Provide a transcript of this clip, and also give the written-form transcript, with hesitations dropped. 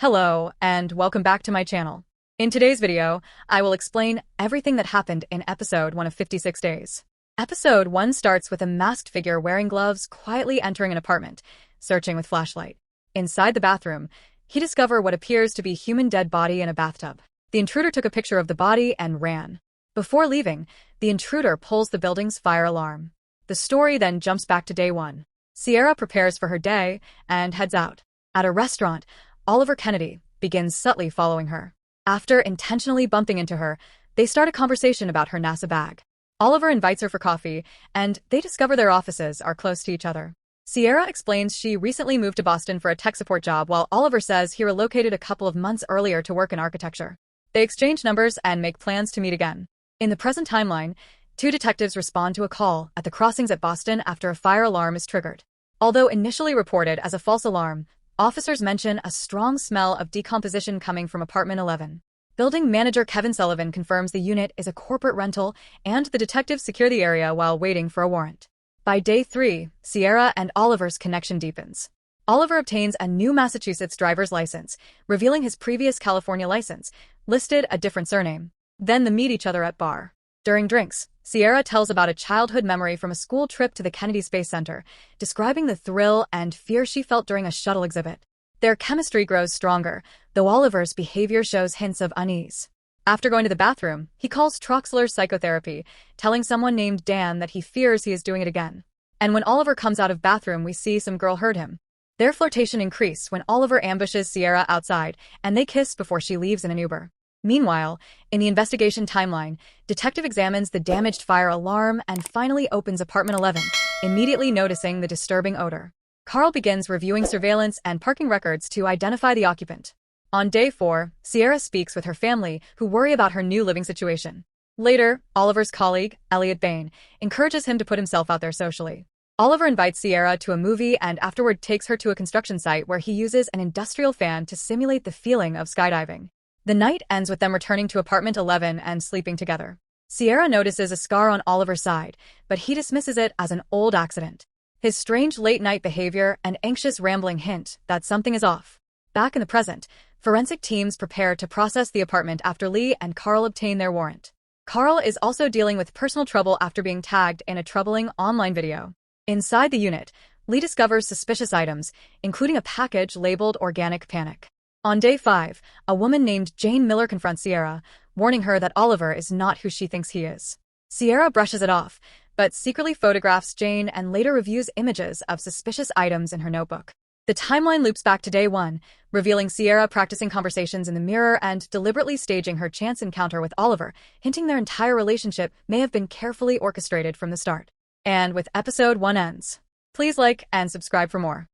Hello, and welcome back to my channel. In today's video, I will explain everything that happened in episode 1 of 56 Days. Episode 1 starts with a masked figure wearing gloves quietly entering an apartment, searching with flashlight. Inside the bathroom, he discovers what appears to be human dead body in a bathtub. The intruder took a picture of the body and ran. Before leaving, the intruder pulls the building's fire alarm. The story then jumps back to day 1. Sierra prepares for her day and heads out. At a restaurant, Oliver Kennedy begins subtly following her. After intentionally bumping into her, they start a conversation about her NASA bag. Oliver invites her for coffee, and they discover their offices are close to each other. Sierra explains she recently moved to Boston for a tech support job, while Oliver says he relocated a couple of months earlier to work in architecture. They exchange numbers and make plans to meet again. In the present timeline, 2 detectives respond to a call at the crossings at Boston after a fire alarm is triggered. Although initially reported as a false alarm, officers mention a strong smell of decomposition coming from apartment 11. Building manager Kevin Sullivan confirms the unit is a corporate rental, and the detectives secure the area while waiting for a warrant. By day 3, Sierra and Oliver's connection deepens. Oliver obtains a new Massachusetts driver's license, revealing his previous California license, listed a different surname. Then they meet each other at bar. During drinks, Sierra tells about a childhood memory from a school trip to the Kennedy Space Center, describing the thrill and fear she felt during a shuttle exhibit. Their chemistry grows stronger, though Oliver's behavior shows hints of unease. After going to the bathroom, he calls Troxler's psychotherapy, telling someone named Dan that he fears he is doing it again. And when Oliver comes out of bathroom, we see some girl heard him. Their flirtation increases when Oliver ambushes Sierra outside, and they kiss before she leaves in an Uber. Meanwhile, in the investigation timeline, detective examines the damaged fire alarm and finally opens apartment 11, immediately noticing the disturbing odor. Carl begins reviewing surveillance and parking records to identify the occupant. On day 4, Sierra speaks with her family, who worry about her new living situation. Later, Oliver's colleague, Elliot Bain, encourages him to put himself out there socially. Oliver invites Sierra to a movie and afterward takes her to a construction site where he uses an industrial fan to simulate the feeling of skydiving. The night ends with them returning to apartment 11 and sleeping together. Sierra notices a scar on Oliver's side, but he dismisses it as an old accident. His strange late-night behavior and anxious rambling hint that something is off. Back in the present, forensic teams prepare to process the apartment after Lee and Carl obtain their warrant. Carl is also dealing with personal trouble after being tagged in a troubling online video. Inside the unit, Lee discovers suspicious items, including a package labeled Organic Panic. On day 5, a woman named Jane Miller confronts Sierra, warning her that Oliver is not who she thinks he is. Sierra brushes it off, but secretly photographs Jane and later reviews images of suspicious items in her notebook. The timeline loops back to day 1, revealing Sierra practicing conversations in the mirror and deliberately staging her chance encounter with Oliver, hinting their entire relationship may have been carefully orchestrated from the start. And with episode 1 ends. Please like and subscribe for more.